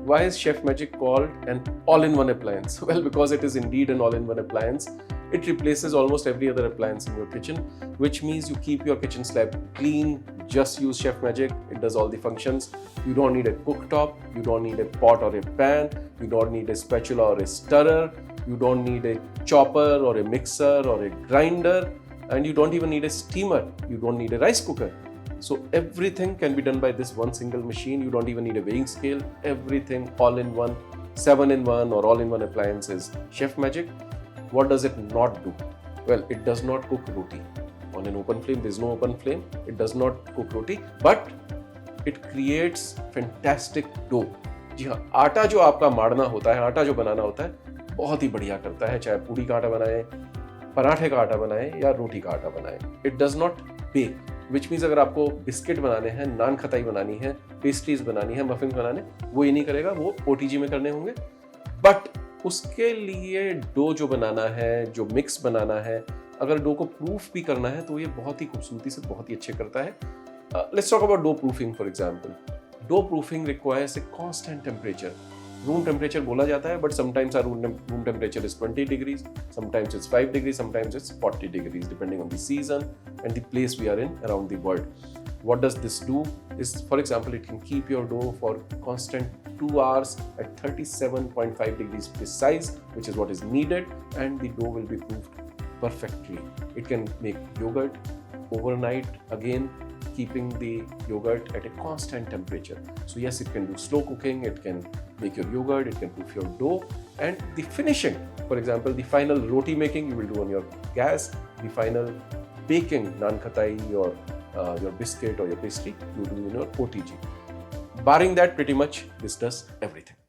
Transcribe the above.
why is Chef Magic called an all-in-one appliance? Well, because it is indeed an all-in-one appliance. It replaces almost every other appliance in your kitchen, which means you keep your kitchen slab clean. Just use Chef Magic. It does all the functions. You don't need a cooktop. You don't need a pot or a pan. You don't need a spatula or a stirrer. You don't need a chopper or a mixer or a grinder. And you don't even need a steamer. You don't need a rice cooker. So everything can be done by this one single machine. You don't even need a weighing scale. Everything all in one, 7-in-1 or all-in-one appliance is Chef Magic. What does it not do? Well, it does not cook roti. On an open flame, there is no open flame. It does not cook roti, but it creates fantastic dough. जी हाँ, आटा जो आपका माड़ना होता है, आटा जो बनाना होता है, बहुत ही बढ़िया करता है. चाहे पूड़ी का आटा बनाए, पराठे का आटा बनाए या रोटी का आटा बनाए. It does not bake, which means अगर आपको बिस्किट बनाने हैं, नान खताई बनानी है, पेस्ट्रीज बनानी है, मफिन बनाने, वो ये नहीं करेगा, वो OTG में करने होंगे. बट उसके लिए डो जो बनाना है, जो मिक्स बनाना है, अगर डो को प्रूफ भी करना है तो ये बहुत ही खूबसूरती से बहुत ही अच्छे करता है. Let's talk about dough proofing for example. Dough proofing requires a constant temperature. Room temperature बोला जाता है, but sometimes our room temperature is 20 degrees, sometimes it's 5 degrees, sometimes it's 40 degrees, depending on the season and the place we are in around the world. What does this do? Is, for example, it can keep your dough for constant 2 hours at 37.5 degrees precise, which is what is needed, and the dough will be proofed perfectly. It can make yogurt overnight, again keeping the yogurt at a constant temperature. So yes, it can do slow cooking, it can make your yogurt, it can proof your dough, and the finishing, for example, the final roti making you will do on your gas, the final baking, naan khatai or your biscuit or your pastry, you do in your OTG. Barring that, pretty much this does everything.